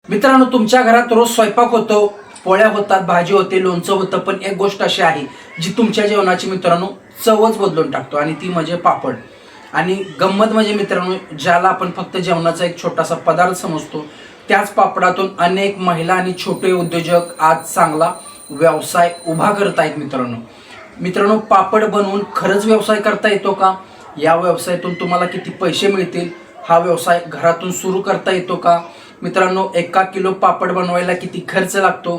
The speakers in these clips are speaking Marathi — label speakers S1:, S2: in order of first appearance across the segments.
S1: मित्रांनो, तुमच्या घरात रोज स्वयंपाक होतो, पोळ्या होतात, भाजी होते, लोणचं होतं, पण एक गोष्ट अशी आहे जी तुमच्या जेवणाची मित्रांनो चवच बदलून टाकतो आणि ती म्हणजे पापड. आणि गंमत म्हणजे मित्रांनो, ज्याला आपण फक्त जेवणाचा एक छोटासा पदार्थ समजतो, त्याच पापडातून अनेक महिला आणि छोटे उद्योजक आज चांगला व्यवसाय उभा करत आहेत. मित्रांनो, पापड बनवून खरंच व्यवसाय करता येतो का? या व्यवसायातून तुम्हाला किती पैसे मिळतील? हा व्यवसाय घरातून सुरू करता येतो का? मित्रांनो, 1 किलो पापड बनवायला किती खर्च लागतो,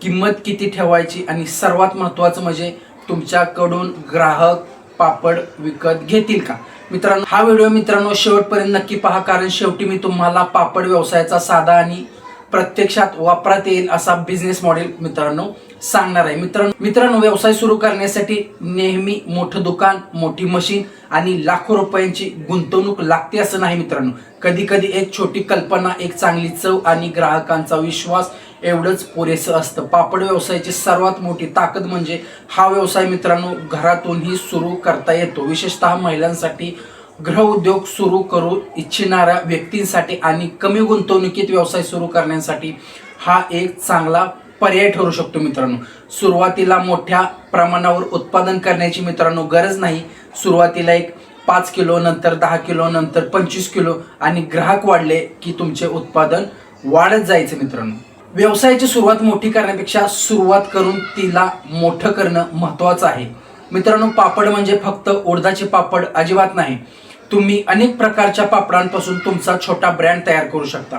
S1: किंमत किती ठेवायची, आणि सर्वात महत्त्वाचं म्हणजे तुमच्याकडून ग्राहक पापड विकत घेतील का? मित्रांनो, हा व्हिडिओ मित्रांनो शेवटपर्यंत नक्की पहा, कारण शेवटी मी तुम्हाला पापड व्यवसायाचा साधा आणि प्रत्यक्षात वापरात येईल असा बिझनेस मॉडेल मित्रांनो सांगणार आहे. मित्रांनो, व्यवसाय सुरू करण्यासाठी नेहमी मोठं दुकान, मोठी मशीन आणि लाखो रुपयांची गुंतवणूक लागते असं नाही मित्रांनो. कधी कधी एक छोटी कल्पना, एक चांगली चव आणि ग्राहकांचा विश्वास एवढंच पुरेसं असतं. पापड व्यवसायाची सर्वात मोठी ताकद म्हणजे हा व्यवसाय मित्रांनो घरातूनही सुरू करता येतो. विशेषतः महिलांसाठी, गृह उद्योग सुरू करू इच्छिणाऱ्या व्यक्तींसाठी आणि कमी गुंतवणुकीत व्यवसाय सुरू करण्यासाठी हा एक चांगला पर्याय ठरू शकतो. मित्रांनो, सुरुवातीला मोठ्या प्रमाणावर उत्पादन करण्याची मित्रांनो गरज नाही. सुरुवातीला एक 5 किलो, नंतर 10 किलो, नंतर 25 किलो, आणि ग्राहक वाढले की तुमचे उत्पादन वाढत जायचं. मित्रांनो, व्यवसायाची सुरुवात मोठी करण्यापेक्षा सुरुवात करून तिला मोठं करणं महत्त्वाचं आहे. मित्रांनो, पापड म्हणजे फक्त उडदाचे पापड अजिबात नाही. तुम्ही अनेक प्रकारच्या पापडांपासून तुमचा छोटा ब्रँड तयार करू शकता.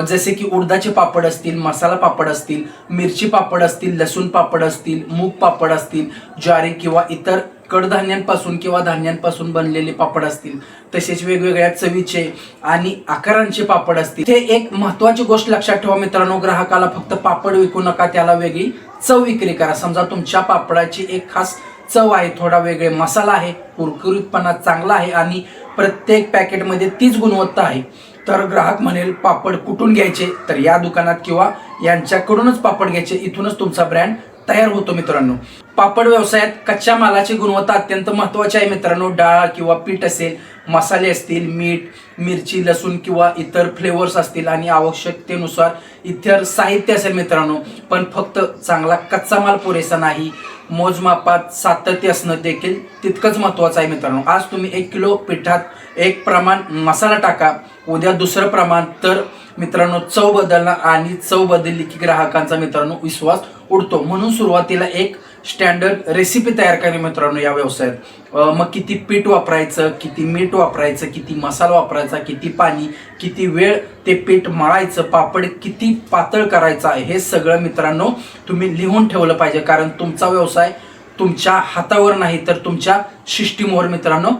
S1: जसे की उडदाचे पापड असतील, मसाला पापड असतील, मिरची पापड असतील, लसूण पापड असतील, मूग पापड असतील, ज्वारी किंवा इतर कडधान्यांपासून किंवा धान्यांपासून बनलेले पापड असतील, तसेच वेगवेगळ्या चवीचे आणि आकारांचे पापड असतील. ते एक महत्त्वाची गोष्ट लक्षात ठेवा मित्रांनो, ग्राहकाला फक्त पापड विकू नका, त्याला वेगळी चव विक्री करा. समजा तुमच्या पापडाची एक खास चव आहे, थोडा वेगळे मसाला आहे, कुरकुरीतपणा चांगला आहे आणि प्रत्येक पॅकेटमध्ये तीच गुणवत्ता आहे, तर ग्राहक म्हणेल पापड कुठून घ्यायचे, तर या दुकानात किंवा यांच्याकडूनच पापड घ्यायचे. इथूनच तुमचा ब्रँड तयार होतो. मित्रांनो, पापड व्यवसायात कच्च्या मालाची गुणवत्ता अत्यंत महत्त्वाची आहे. मित्रांनो, डाळ किंवा पीठ असेल, मसाले असतील, मीठ, मिरची, लसूण किंवा इतर फ्लेवर्स असतील, आणि आवश्यकतेनुसार इतर साहित्य असेल. मित्रांनो, पण फक्त चांगला कच्चा माल पुरेसा नाही, मोजमापात सातत्य असणं देखील तितकंच महत्त्वाचं आहे. मित्रांनो, आज तुम्ही 1 किलो पिठात एक प्रमाण मसाला टाका, उद्या दुसरं प्रमाण, तर मित्रांनो चव बदलणार, आणि चव बदलली की ग्राहकांचा मित्रांनो विश्वास उडतो. म्हणून सुरुवातीला एक स्टँडर्ड रेसिपी तयार करणे मित्रांनो या व्यवसायात. मग किती पीठ वापरायचं, किती मीठ वापरायचं, किती मसाला वापरायचा, किती पाणी, किती वेळ ते पीठ मळायचं, पापड किती पातळ करायचा, हे सगळं मित्रांनो तुम्ही लिहून ठेवलं पाहिजे. कारण तुमचा व्यवसाय तुमच्या हातावर नाही, तर तुमच्या सिस्टीमवर मित्रांनो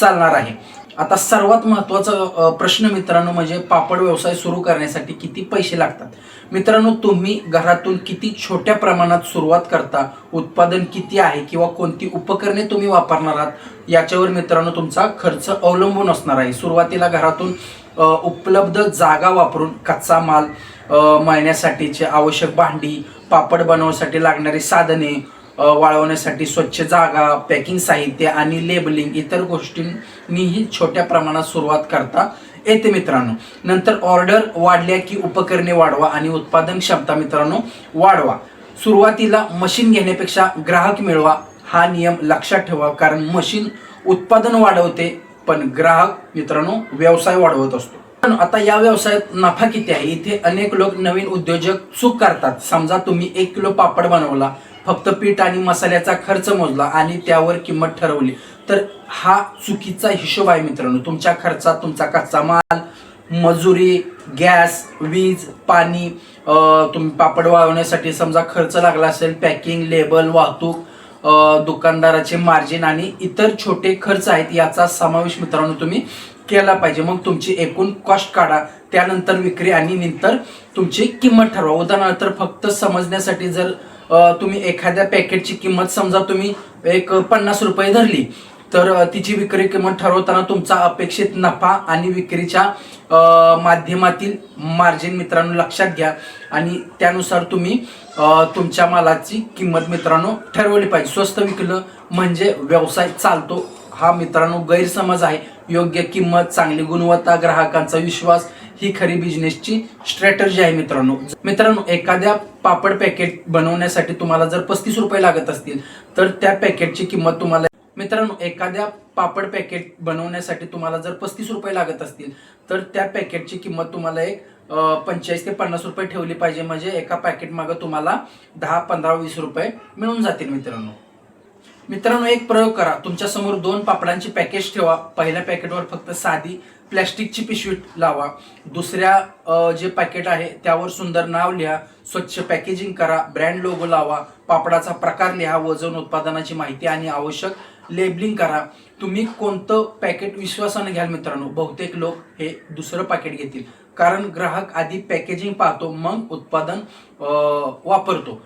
S1: चालणार आहे. आता सर्वात महत्त्वाचा प्रश्न मित्रांनो म्हणजे पापड व्यवसाय सुरू करण्यासाठी किती पैसे लागतात. मित्रांनो, तुम्ही घरातून किती छोट्या प्रमाणात सुरुवात करता, उत्पादन किती आहे, किंवा कोणती उपकरणे तुम्ही वापरणार आहात, याच्यावर मित्रांनो तुमचा खर्च अवलंबून असणार आहे. सुरुवातीला घरातून उपलब्ध जागा वापरून कच्चा माल, मळण्यासाठीचे आवश्यक भांडी, पापड बनवण्यासाठी लागणारी साधने, वाळवण्यासाठी स्वच्छ जागा, पॅकिंग साहित्य आणि लेबलिंग, इतर गोष्टींनीही छोट्या प्रमाणात सुरुवात करता येते. मित्रांनो, नंतर ऑर्डर वाढल्या की उपकरणे वाढवा आणि उत्पादन क्षमता मित्रांनो वाढवा. सुरुवातीला मशीन घेण्यापेक्षा ग्राहक मिळवा, हा नियम लक्षात ठेवा, कारण मशीन उत्पादन वाढवते, पण ग्राहक मित्रांनो व्यवसाय वाढवत असतो. आता या व्यवसायात नफा किती आहे? इथे अनेक लोक, नवीन उद्योजक चूक करतात. समजा तुम्ही 1 किलो पापड बनवला, फक्त पीठ आणि मसाल्याचा खर्च मोजला आणि त्यावर किंमत ठरवली, तर हा चुकीचा हिशोब आहे. मित्रांनो, तुमच्या खर्चात तुमचा कच्चा माल, मजुरी, गॅस, वीज, पाणी, तुम्ही पापड वाळवण्यासाठी समजा खर्च लागला असेल, पॅकिंग, लेबल, वाहतूक, दुकानदाराचे मार्जिन आणि इतर छोटे खर्च आहेत, याचा समावेश मित्रांनो तुम्ही केला पाहिजे. मग तुमची एकूण कॉस्ट काढा, त्यानंतर विक्री आणि नंतर तुमची किंमत ठरवा. उदाहरणार्थ फक्त समजण्यासाठी, जर तुम्ही एखाद्या पॅकेटची किंमत समजा तुम्ही एक 50 रुपये धरली, तर तिची विक्री किंमत ठरवताना तुमचा अपेक्षित नफा आणि विक्रीच्या माध्यमातील मार्जिन मित्रांनो लक्षात घ्या, आणि त्यानुसार तुम्ही तुमच्या मालाची किंमत मित्रांनो ठरवली पाहिजे. स्वस्त विकलं म्हणजे व्यवसाय चालतो, हा मित्रांनो गैरसमज आहे. योग्य किंमत, चांगली गुणवत्ता, ग्राहकांचा विश्वास ही खरी बिझनेसची स्ट्रॅटर्जी आहे मित्रांनो एखाद्या पापड पॅकेट बनवण्यासाठी तुम्हाला जर 35 रुपये लागत असतील तर त्या पॅकेटची किंमत तुम्हाला एखाद्या पापड पॅकेट बनवण्यासाठी तुम्हाला जर 35 रुपये लागत असतील तर त्या पॅकेटची किंमत तुम्हाला एक 45 ते 50 रुपये ठेवली पाहिजे. म्हणजे एका पॅकेट मागे तुम्हाला 10, 15, 20 रुपये मिळून जातील मित्रांनो एक प्रयोग करा. तुमच्या समोर 2 पापडांची पॅकेज ठेवा. पहिल्या पॅकेटवर फक्त साधी प्लॅस्टिकची पिशवी लावा. दुसऱ्या जे पॅकेट आहे त्यावर सुंदर नाव लिहा, स्वच्छ पॅकेजिंग करा, ब्रँड लोगो लावा, पापडाचा प्रकार लिहा, वजन, उत्पादनाची माहिती आणि आवश्यक लेबलिंग करा. तुम्ही कोणतं पॅकेट विश्वासाने घ्याल मित्रांनो? बहुतेक लोक हे दुसरं पॅकेट घेतील, कारण ग्राहक आधी पॅकेजिंग पाहतो मग उत्पादन वापरतो.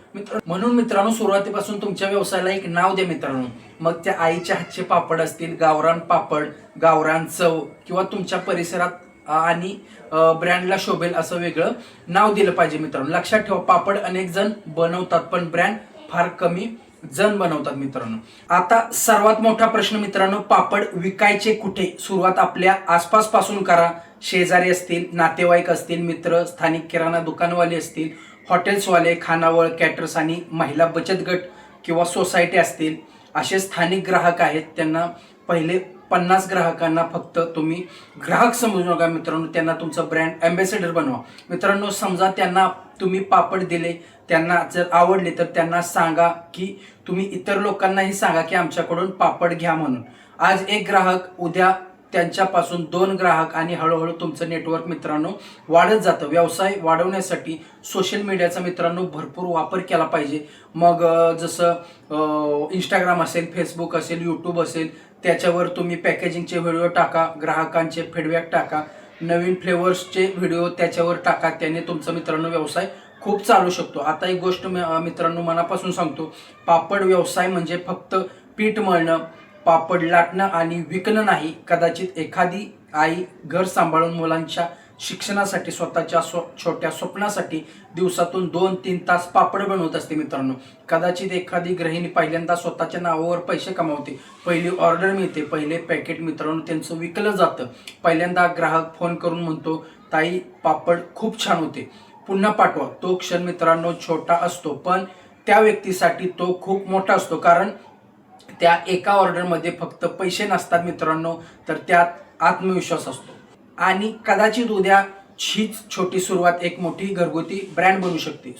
S1: म्हणून मित्रांनो सुरुवातीपासून तुमच्या व्यवसायाला एक नाव द्या मित्रांनो. मग त्या आईच्या हातचे पापड असतील, गावरान पापड, गावरान चव, किंवा तुमच्या परिसरात आणि ब्रँडला शोभेल असं वेगळं नाव दिलं पाहिजे मित्रांनो. लक्षात ठेवा, पापड अनेक जण बनवतात पण ब्रँड फार कमी जण बनवतात मित्रांनो. आता सर्वात मोठा प्रश्न मित्रांनो, पापड विकायचे कुठे? सुरुवात आपल्या आसपास पासून करा. शेजारी असतील, नातेवाईक असतील, मित्र, स्थानिक किराणा दुकानवाले असतील, हॉटेल्सवाले, खानावळ, कॅटरर्स आणि महिला बचत गट किंवा सोसायटी असतील, असे स्थानिक ग्राहक आहेत. त्यांना पहिले 50 ग्राहकांना फक्त तुम्ही ग्राहक समजू नका मित्रांनो, त्यांना तुमचं ब्रँड अँबॅसेडर बनवा मित्रांनो. समजा त्यांना तुम्ही पापड दिले, त्यांना जर आवडले तर त्यांना सांगा की तुम्ही इतर लोकांनाही सांगा की आमच्याकडून पापड घ्या म्हणून. आज एक ग्राहक, उद्या त्यांच्यापासून 2 ग्राहक आणि हळूहळू तुमचं नेटवर्क मित्रांनो वाढत जातं. व्यवसाय वाढवण्यासाठी सोशल मीडियाचा मित्रांनो भरपूर वापर केला पाहिजे. मग जसं इंस्टाग्राम असेल, फेसबुक असेल, यूट्यूब असेल, त्याच्यावर तुम्ही पॅकेजिंगचे व्हिडिओ टाका, ग्राहकांचे फीडबॅक टाका, नवीन फ्लेवर्सचे व्हिडिओ त्याच्यावर टाका. त्याने तुमचा मित्रांनो व्यवसाय खूप चालू शकतो. आता एक गोष्ट मित्रांनो मनापासून सांगतो, पापड व्यवसाय म्हणजे फक्त पीठ मळणं, पापड लाटणं आणि विकणं नाही. कदाचित एखादी आई घर सांभाळून मुलांच्या शिक्षणासाठी, स्वतःच्या छोट्या स्वप्नासाठी दिवसातून 2-3 तास पापड बनवत असते मित्रांनो. कदाचित एखादी गृहिणी पहिल्यांदा स्वतःच्या नावावर पैसे कमावते, पहिली ऑर्डर मिळते, पहिले पॅकेट मित्रांनो त्यांचं विकलं जातं. पहिल्यांदा ग्राहक फोन करून म्हणतो, ताई पापड खूप छान होते, पुन्हा पाठवा. तो क्षण मित्रांनो छोटा असतो पण त्या व्यक्तीसाठी तो खूप मोठा असतो, कारण त्या एका ऑर्डरमध्ये फक्त पैसे नसतात मित्रांनो, तर त्यात आत्मविश्वास असतो. आणि कदाचित उद्या हीच छोटी सुरुवात एक मोठी घरगुती ब्रँड बनू शकते.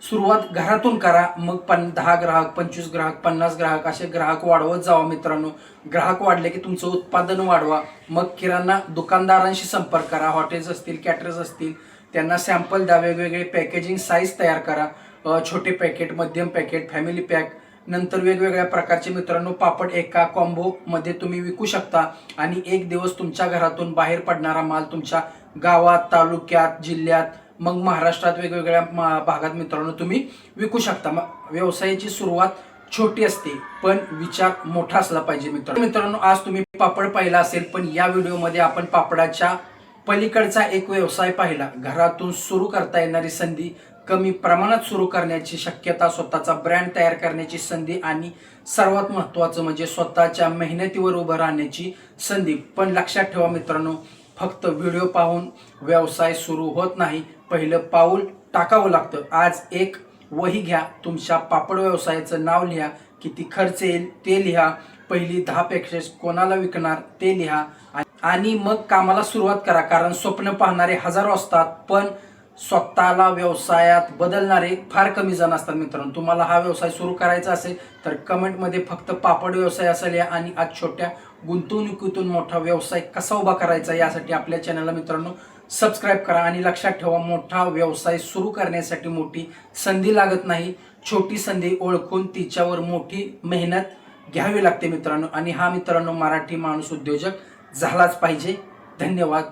S1: सुरुवात घरातून करा, मग 10 ग्राहक, 25 ग्राहक, 50 ग्राहक असे ग्राहक वाढवत जावा मित्रांनो. ग्राहक वाढले की तुमचं उत्पादन वाढवा. मग किराणा दुकानदारांशी संपर्क करा, हॉटेल्स असतील, कॅटरर्स असतील, त्यांना सॅम्पल द्या. वेगवेगळे पॅकेजिंग साईज तयार करा, छोटे पॅकेट, मध्यम पॅकेट, फॅमिली पॅक. नंतर वेगवेगळ्या प्रकारचे मित्रांनो पापड एका कॉम्बो मध्ये तुम्ही विकू शकता. आणि एक दिवस तुमच्या घरातून बाहेर पडणारा माल तुमच्या गावात, तालुक्यात, जिल्ह्यात, मग महाराष्ट्रात वेगवेगळ्या भागात मित्रांनो तुम्ही विकू शकता. व्यवसायाची सुरुवात छोटी असते पण विचार मोठा असला पाहिजे मित्रांनो. आज तुम्ही पापड पाहिला असेल, पण या व्हिडिओमध्ये आपण पापडाच्या पलीकडचा एक व्यवसाय पाहिला. घरातून सुरू करता येणारी संधी, कमी प्रमाणात सुरू करण्याची शक्यता, स्वतःचा ब्रँड तयार करण्याची संधी आणि सर्वात महत्त्वाचं म्हणजे स्वतःच्या मेहनतीवर उभं राहण्याची संधी. पण लक्षात ठेवा मित्रांनो, फक्त व्हिडिओ पाहून व्यवसाय सुरू होत नाही, पहिलं पाऊल टाकावं लागतं. आज एक वही घ्या, तुमच्या पापड व्यवसायाचं नाव लिहा, किती खर्च येईल ते लिहा, पहिली 10 पॅकेज कोणाला विकणार ते लिहा आणि मग कामाला सुरुवात करा. कारण स्वप्न पाहणारे हजारो असतात पण स्वतःला व्यवसायात बदलणारे फार कमी जण असतात मित्रांनो. तुम्हाला हा व्यवसाय सुरू करायचा असेल तर कमेंटमध्ये फक्त पापड व्यवसाय असेल या. आणि आज छोट्या गुंतवणुकीतून मोठा व्यवसाय कसा उभा करायचा यासाठी आपल्या चॅनलला मित्रांनो सबस्क्राईब करा. आणि लक्षात ठेवा, मोठा व्यवसाय सुरू करण्यासाठी मोठी संधी लागत नाही, छोटी संधी ओळखून तिच्यावर मोठी मेहनत घ्यावी लागते मित्रांनो. आणि हा मित्रांनो मराठी माणूस उद्योजक झालाच पाहिजे. धन्यवाद.